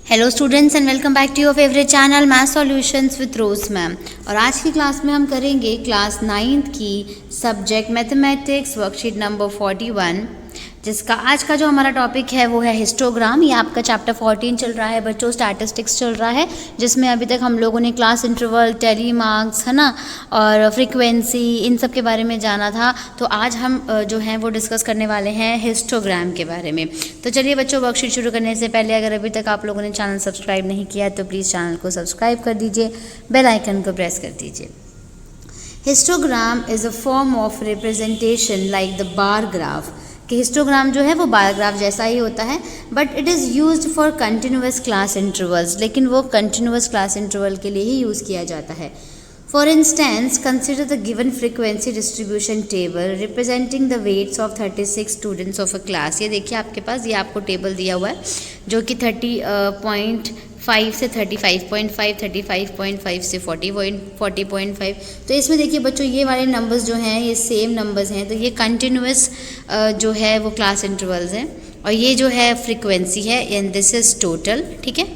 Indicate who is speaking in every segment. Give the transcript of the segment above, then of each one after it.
Speaker 1: Hello students and welcome back to your favourite channel math solutions with Rose ma'am. और आज की class में हम करेंगे क्लास 9th की सब्जेक्ट मैथमेटिक्स वर्कशीट नंबर 41, जिसका आज का जो हमारा टॉपिक है वो है हिस्टोग्राम। ये आपका चैप्टर 14 चल रहा है बच्चों, स्टैटिस्टिक्स चल रहा है, जिसमें अभी तक हम लोगों ने क्लास इंटरवल, टेली मार्क्स, है ना, और फ्रीक्वेंसी, इन सब के बारे में जाना था। तो आज हम जो है वो डिस्कस करने वाले हैं हिस्टोग्राम के बारे में। तो चलिए बच्चों, वर्कशीट शुरू करने से पहले अगर अभी तक आप लोगों ने चैनल सब्सक्राइब नहीं किया तो प्लीज़ चैनल को सब्सक्राइब कर दीजिए, बेल आइकन को प्रेस कर दीजिए। Histogram is a form of representation like the bar graph, कि हिस्टोग्राम जो है वो बार ग्राफ जैसा ही होता है, but it is used for continuous class intervals, लेकिन वो कंटिन्यूअस क्लास इंटरवल के लिए ही यूज़ किया जाता है। For instance, consider the given frequency distribution table representing the weights of 36 students of a class. ये देखिए आपके पास, ये आपको टेबल दिया हुआ है जो कि 30.5 से 35.5, 35.5 से 40.5। तो इसमें देखिए बच्चों, ये वाले नंबर्स जो हैं ये सेम नंबर्स हैं, तो ये कंटिन्यूअस जो है वो क्लास इंटरवल्स हैं, और ये जो है फ्रीक्वेंसी है, एंड दिस इज़ टोटल। ठीक है,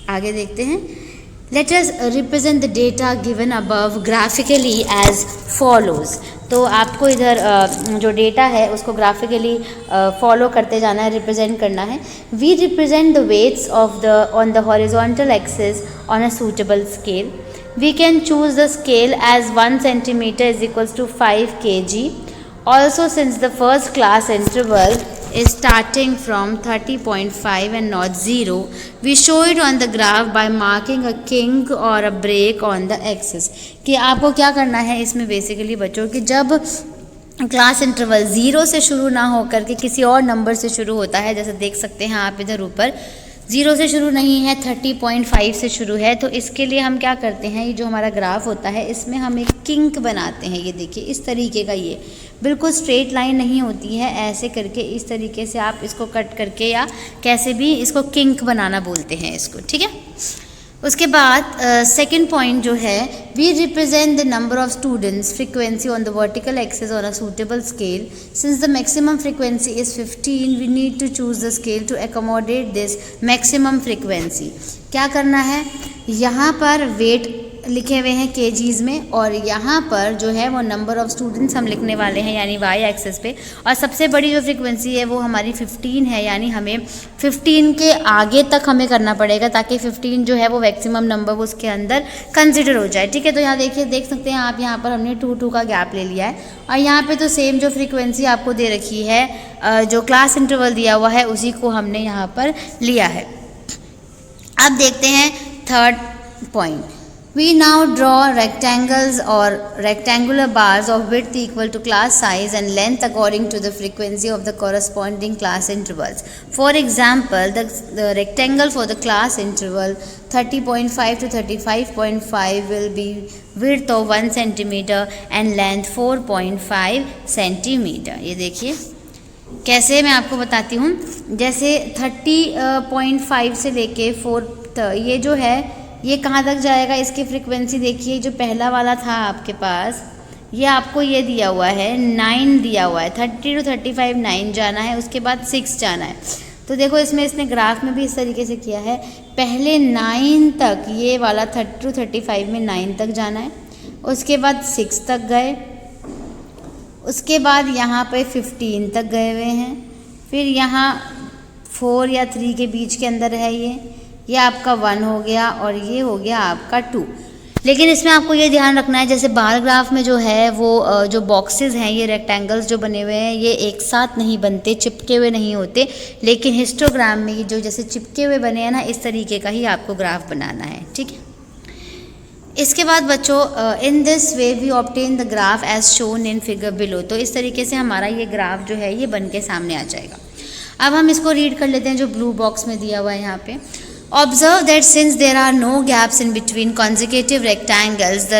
Speaker 1: आगे देखते हैं। Let us represent the data given above graphically as follows। तो आपको इधर जो डेटा है उसको ग्राफिकली फॉलो करते जाना है, रिप्रेजेंट करना है। We represent the weights of on the horizontal axis on a suitable scale. We can choose the scale as 1 centimeter is equals to 5 kg. Also, since the first class interval is starting from 30.5 and not 0, we show it on the graph by marking a kink or a break on the axis। कि आपको क्या करना है इसमें basically बच्चों, कि जब class interval 0 से शुरू ना हो करके किसी और नंबर से शुरू होता है, जैसे देख सकते हैं आप इधर ऊपर 0 से शुरू नहीं है, 30.5 से शुरू है, तो इसके लिए हम क्या करते हैं, ये जो हमारा ग्राफ होता है इसमें हम एक किंक बनाते हैं। ये देखिए इस तरीके का, ये बिल्कुल स्ट्रेट लाइन नहीं होती है, ऐसे करके इस तरीके से आप इसको कट करके या कैसे भी इसको किंक बनाना बोलते हैं इसको। ठीक है, उसके बाद सेकंड पॉइंट जो है, we represent the number of students frequency on the vertical axis on a suitable scale. Since the maximum frequency is 15, we need to choose the scale to accommodate this maximum frequency. क्या करना है, यहाँ पर wait लिखे हुए हैं kgs में, और यहाँ पर जो है वो नंबर ऑफ़ स्टूडेंट्स हम लिखने वाले हैं, यानी वाई एक्सेस पे। और सबसे बड़ी जो फ्रीक्वेंसी है वो हमारी 15 है, यानी हमें 15 के आगे तक हमें करना पड़ेगा ताकि 15 जो है वो मैक्सिमम नंबर उसके अंदर कंसिडर हो जाए। ठीक है, तो यहाँ देखिए, देख सकते हैं आप, यहाँ पर हमने 2 का गैप ले लिया है, और यहाँ पर तो सेम जो फ्रीक्वेंसी आपको दे रखी है, जो क्लास इंटरवल दिया हुआ है उसी को हमने यहाँ पर लिया है। अब देखते हैं third point. We now draw rectangles or rectangular bars of width equal to class size and length according to the frequency of the corresponding class intervals. For example, the rectangle for the class interval 30.5 to 35.5 will be width of 1 centimeter and length 4.5 centimeter। ये देखिए कैसे, मैं आपको बताती हूँ। जैसे 30.5 से लेके 4, ये जो है ये कहाँ तक जाएगा, इसकी फ्रीक्वेंसी देखिए, जो पहला वाला था आपके पास, ये आपको ये दिया हुआ है 9 दिया हुआ है, 30 to 35 9 जाना है, उसके बाद 6 जाना है। तो देखो इसमें इसने ग्राफ में भी इस तरीके से किया है, पहले 9 तक, ये वाला 30 to 35 में 9 तक जाना है, उसके बाद 6 तक गए, उसके बाद यहाँ पे 15 तक गए हुए हैं, फिर यहाँ 4 या 3 के बीच के अंदर है ये आपका 1 हो गया, और ये हो गया आपका 2। लेकिन इसमें आपको ये ध्यान रखना है, जैसे बार ग्राफ में जो है वो जो बॉक्सेस हैं, ये रेक्टेंगल्स जो बने हुए हैं, ये एक साथ नहीं बनते, चिपके हुए नहीं होते, लेकिन हिस्टोग्राम में ये जो जैसे चिपके हुए बने हैं ना, इस तरीके का ही आपको ग्राफ बनाना है। ठीक है, इसके बाद बच्चों, in this way we obtain the graph as shown in figure below. तो इस तरीके से हमारा ये ग्राफ जो है ये बन के सामने आ जाएगा। अब हम इसको रीड कर लेते हैं जो ब्लू बॉक्स में दिया हुआ है यहाँ पे। Observe that since there are no gaps in between consecutive rectangles, the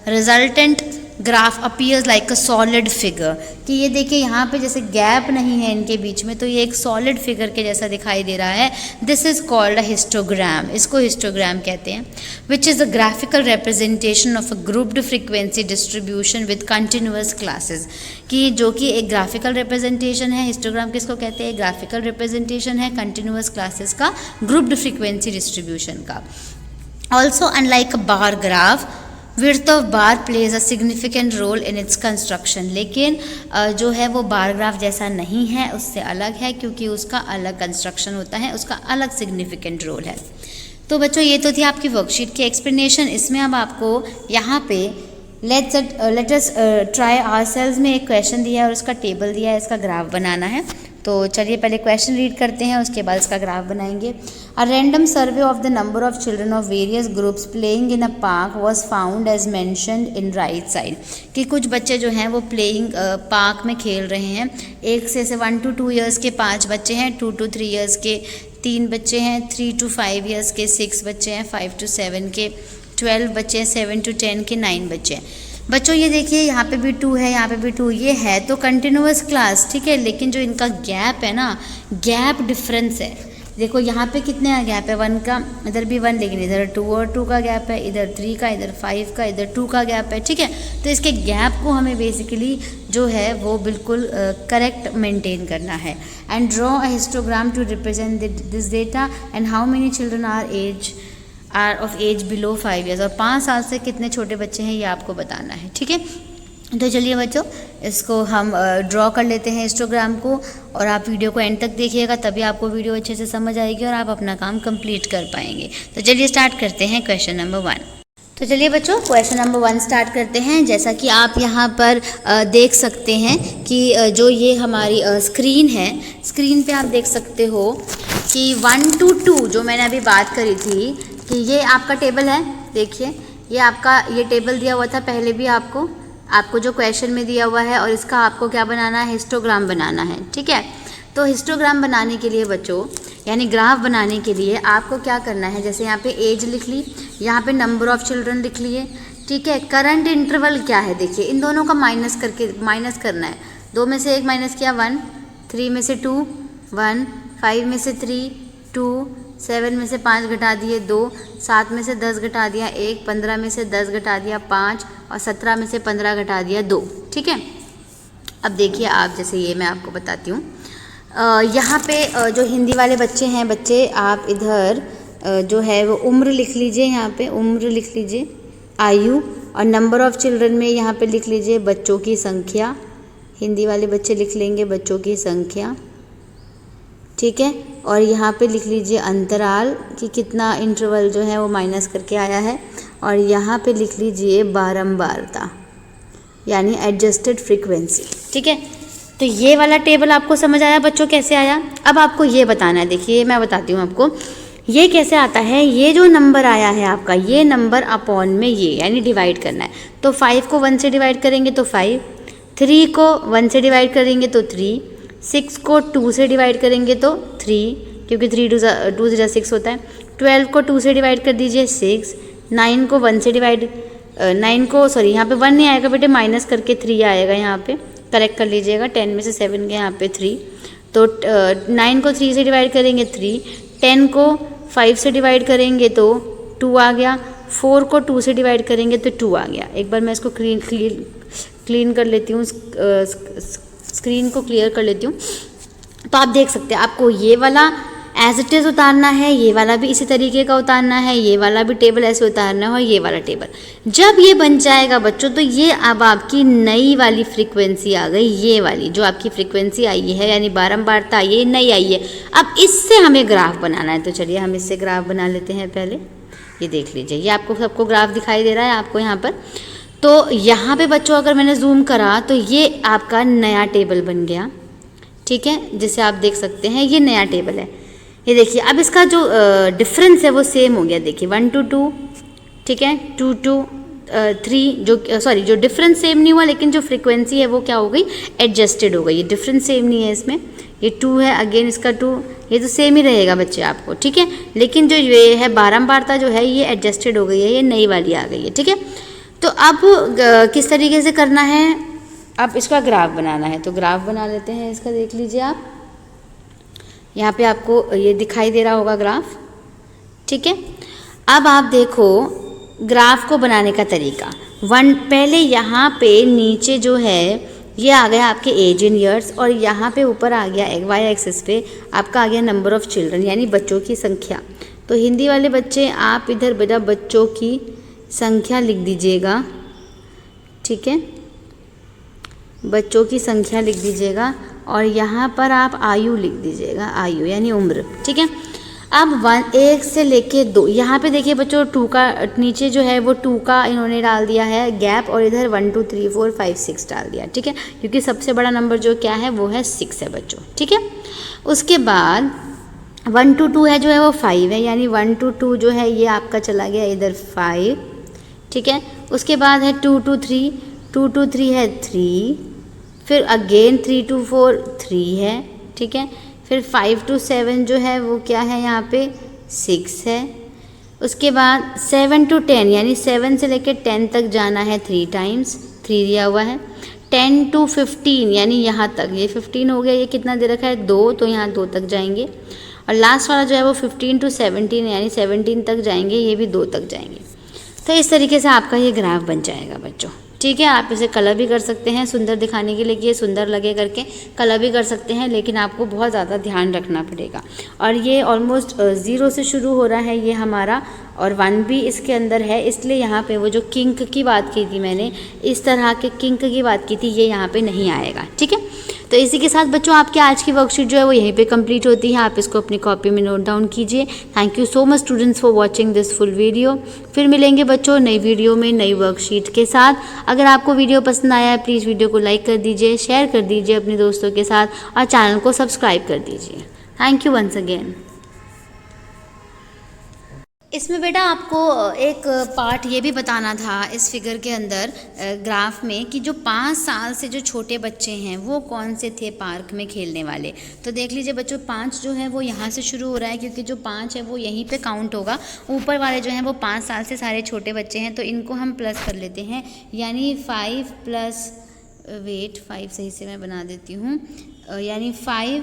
Speaker 1: resultant graph appears like a solid figure, कि ये देखिए यहाँ पे जैसे गैप नहीं है इनके बीच में, तो ये एक सॉलिड फिगर के जैसा दिखाई दे रहा है. This is called a histogram. इसको हिस्टोग्राम कहते हैं. Which is a graphical representation of a grouped frequency distribution with continuous classes, कि जो कि एक ग्राफिकल रिप्रेजेंटेशन है. हिस्टोग्राम किसको कहते हैं? ग्राफिकल रिप्रेजेंटेशन है कंटिन्यूअस क्लासेस का, ग्रुप्ड फ्रीक्वेंसी डिस्ट्रीब्यूशन का. Also unlike a bar graph, width of bar plays a significant role in its construction. लेकिन जो है वो बार ग्राफ जैसा नहीं है, उससे अलग है, क्योंकि उसका अलग कंस्ट्रक्शन होता है, उसका अलग सिग्निफिकेंट रोल है. तो बच्चों ये तो थी आपकी वर्कशीट की एक्सप्लेनेशन. इसमें अब आपको यहाँ पे लेट अस ट्राई आवरसेल्व्स में एक क्वेश्चन दिया है और उसका टेबल दिया है, इसका ग्राफ बनाना है. तो चलिए पहले क्वेश्चन रीड करते हैं, उसके बाद इसका ग्राफ बनाएंगे. A random survey of the number of children of various groups playing in a park was found as mentioned in right side, कि कुछ बच्चे जो हैं वो प्लेइंग पार्क में खेल रहे हैं. 1 से 1 to 2 ईयर्स के 5 बच्चे हैं, 2 to 3 ईयर्स के 3 बच्चे हैं, 3 to 5 ईयर्स के 6 बच्चे हैं, 5 to 7 के 12 बच्चे हैं, 7 to 10 के 9 बच्चे हैं. बच्चों ये देखिए यहाँ पे भी 2 है, यहाँ पे भी 2, ये है तो कंटिन्यूअस क्लास, ठीक है. लेकिन जो इनका गैप है ना, गैप डिफरेंस है. देखो यहाँ पे कितने का गैप है? 1 का, इधर भी 1, लेकिन इधर 2 और 2 का गैप है, इधर 3 का, इधर 5 का, इधर 2 का गैप है, ठीक है. तो इसके गैप को हमें बेसिकली जो है वो बिल्कुल करेक्ट मेंटेन करना है. And draw a histogram to represent this data and how many children are of age below 5 years, और 5 साल से कितने छोटे बच्चे हैं ये आपको बताना है, ठीक है. तो चलिए बच्चों इसको हम ड्रॉ कर लेते हैं हिस्टोग्राम को, और आप वीडियो को एंड तक देखिएगा, तभी आपको वीडियो अच्छे से समझ आएगी और आप अपना काम कंप्लीट कर पाएंगे. तो चलिए स्टार्ट करते हैं क्वेश्चन नंबर 1. तो चलिए बच्चों क्वेश्चन नंबर 1 स्टार्ट करते हैं. जैसा कि आप यहाँ पर देख सकते हैं कि जो ये हमारी स्क्रीन है, स्क्रीन पे आप देख सकते हो कि 1 to 2 जो मैंने अभी बात करी थी, कि ये आपका टेबल है. देखिए ये आपका ये टेबल दिया हुआ था पहले भी आपको जो क्वेश्चन में दिया हुआ है, और इसका आपको क्या बनाना है? हिस्टोग्राम बनाना है, ठीक है. तो हिस्टोग्राम बनाने के लिए बच्चों, यानी ग्राफ बनाने के लिए आपको क्या करना है? जैसे यहाँ पे एज लिख ली, यहाँ पे नंबर ऑफ चिल्ड्रन लिख लिए, ठीक है. करंट इंटरवल क्या है? देखिए इन दोनों का माइनस करना है. 2 में से 1 माइनस किया 1, 3 में से 2 1, 5 में से 3 2, 7 में से 5 घटा दिए 2, 7 में से 10 घटा दिया 1, 15 में से 10 घटा दिया 5, और 17 में से 15 घटा दिया 2, ठीक है. अब देखिए आप, जैसे ये मैं आपको बताती हूँ, यहाँ पे जो हिंदी वाले बच्चे हैं, बच्चे आप इधर जो है वो उम्र लिख लीजिए, यहाँ पे उम्र लिख लीजिए, आयु, और नंबर ऑफ चिल्ड्रन में यहाँ पे लिख लीजिए बच्चों की संख्या. हिंदी वाले बच्चे लिख लेंगे बच्चों की संख्या, ठीक है. और यहाँ पे लिख लीजिए अंतराल, कि कितना इंटरवल जो है वो माइनस करके आया है. और यहाँ पे लिख लीजिए बारंबारता, यानी एडजस्टेड फ्रीक्वेंसी, ठीक है. तो ये वाला टेबल आपको समझ आया बच्चों कैसे आया? अब आपको ये बताना है. देखिए मैं बताती हूँ आपको ये कैसे आता है. ये जो नंबर आया है आपका, ये नंबर अपॉन में ये, यानी डिवाइड करना है. तो 5 को 1 से डिवाइड करेंगे तो 5, 3 को 1 से डिवाइड करेंगे तो 3, 6 को 2 से डिवाइड करेंगे तो 3, क्योंकि 3 2 से 6 होता है. 12 को 2 से डिवाइड कर दीजिए 6, 9 को 1 से डिवाइड 9 को सॉरी यहाँ पे 1 नहीं आएगा बेटे, माइनस करके 3 आएगा, यहाँ पे करेक्ट कर लीजिएगा. 10 में से 7 के यहाँ पे 3, तो 9 को 3 से डिवाइड करेंगे 3, 10 को 5 से डिवाइड करेंगे तो 2 आ गया, 4 को 2 से डिवाइड करेंगे तो 2 आ गया. एक बार मैं इसको क्लीन कर लेती हूँ, स्क्रीन को क्लियर कर लेती हूँ. तो आप देख सकते हैं आपको ये वाला एज इट इज़ उतारना है, ये वाला भी इसी तरीके का उतारना है, ये वाला भी टेबल ऐसे उतारना है, और ये वाला टेबल. जब ये बन जाएगा बच्चों, तो ये अब आपकी नई वाली फ्रीक्वेंसी आ गई. ये वाली जो आपकी फ्रीक्वेंसी आई है, यानी बारंबारता ये नई आई है. अब इससे हमें ग्राफ बनाना है. तो चलिए हम इससे ग्राफ बना लेते हैं. पहले ये देख लीजिए, ये आपको सबको ग्राफ दिखाई दे रहा है आपको यहाँ पर. तो यहाँ पे बच्चों अगर मैंने जूम करा तो ये आपका नया टेबल बन गया, ठीक है. जैसे आप देख सकते हैं ये नया टेबल है. ये देखिए अब इसका जो डिफरेंस है वो सेम हो गया. देखिए 1 to 2, ठीक है, 2 to 3, जो सॉरी जो डिफरेंस सेम नहीं हुआ, लेकिन जो फ्रीक्वेंसी है वो क्या हो गई? एडजस्टेड हो गई. ये डिफरेंस सेम नहीं है इसमें, ये 2 है, अगेन इसका 2, ये तो सेम ही रहेगा बच्चे आपको, ठीक है. लेकिन जो ये है बारंबारता जो है ये एडजस्टेड हो गई है, ये नई वाली आ गई है, ठीक है. तो अब किस तरीके से करना है, अब इसका ग्राफ बनाना है। तो ग्राफ बना लेते हैं इसका, देख लीजिए आप, यहाँ पे आपको ये दिखाई दे रहा होगा ग्राफ, ठीक है। अब आप देखो ग्राफ को बनाने का तरीका। पहले यहाँ पे नीचे जो है ये आ गया आपके एज इन ईयर्स, और यहाँ पे ऊपर आ गया वाई एक्सिस पे आपका आ गया नंबर ऑफ़ चिल्ड्रन, यानी बच्चों की संख्या। तो हिंदी वाले बच्चे आप इधर बेटा बच्चों की संख्या लिख दीजिएगा, ठीक है, बच्चों की संख्या लिख दीजिएगा, और यहाँ पर आप आयु लिख दीजिएगा, आयु यानी उम्र, ठीक है। अब 1 से लेके 2, यहाँ पे देखिए बच्चों 2 का नीचे जो है वो 2 का इन्होंने डाल दिया है गैप, और इधर 1 2 3 4 5 6 डाल दिया, ठीक है, क्योंकि सबसे बड़ा नंबर जो क्या है वो है 6 है बच्चों, ठीक है। उसके बाद 1 to 2 है जो है वो 5 है, यानी 1 to 2 जो है ये आपका चला गया इधर 5, ठीक है। उसके बाद है 2 to 3, 2 to 3 है 3, फिर अगेन 3 to 4 3 है, ठीक है। फिर 5 to 7 जो है वो क्या है यहाँ पे 6 है। उसके बाद 7 to 10 यानी 7 से लेकर 10 तक जाना है 3 टाइम्स, 3 दिया हुआ है। 10 to 15 यानी यहाँ तक, ये 15 हो गया, ये कितना दे रखा है 2, तो यहाँ 2 तक जाएंगे। और लास्ट वाला जो है वो 15 to 17 यानी 17 तक जाएंगे, ये भी 2 तक जाएंगे। तो इस तरीके से आपका ये ग्राफ बन जाएगा बच्चों, ठीक है। आप इसे कलर भी कर सकते हैं सुंदर दिखाने के लिए कि ये सुंदर लगे करके, कलर भी कर सकते हैं, लेकिन आपको बहुत ज़्यादा ध्यान रखना पड़ेगा। और ये ऑलमोस्ट 0 से शुरू हो रहा है ये हमारा, और 1 भी इसके अंदर है, इसलिए यहाँ पे वो जो किंक की बात की थी मैंने, इस तरह के किंक की बात की थी, ये यहाँ पे नहीं आएगा, ठीक है। तो इसी के साथ बच्चों आपकी आज की वर्कशीट जो है वो यहीं पे कंप्लीट होती है। आप इसको अपनी कॉपी में नोट डाउन कीजिए। Thank you so much students for watching this full video. फिर मिलेंगे बच्चों नई वीडियो में नई वर्कशीट के साथ। अगर आपको वीडियो पसंद आया है प्लीज़ वीडियो को लाइक कर दीजिए, शेयर कर दीजिए अपने दोस्तों के साथ, और चैनल को सब्सक्राइब कर दीजिए। Thank you once again. इसमें बेटा आपको एक पार्ट ये भी बताना था इस फिगर के अंदर ग्राफ में, कि जो 5 साल से जो छोटे बच्चे हैं वो कौन से थे पार्क में खेलने वाले। तो देख लीजिए बच्चों 5 जो है वो यहाँ से शुरू हो रहा है, क्योंकि जो 5 है वो यहीं पे काउंट होगा। ऊपर वाले जो हैं वो 5 साल से सारे छोटे बच्चे हैं, तो इनको हम प्लस कर लेते हैं, यानी 5 प्लस 5 सही से मैं बना देती हूँ, यानी 5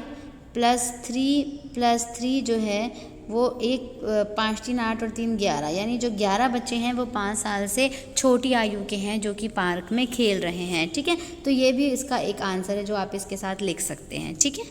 Speaker 1: + 3 जो है वो 5 3 8 और 3 11, यानी जो 11 बच्चे हैं वो 5 साल से छोटी आयु के हैं जो कि पार्क में खेल रहे हैं, ठीक है। तो ये भी इसका एक आंसर है जो आप इसके साथ लिख सकते हैं, ठीक है।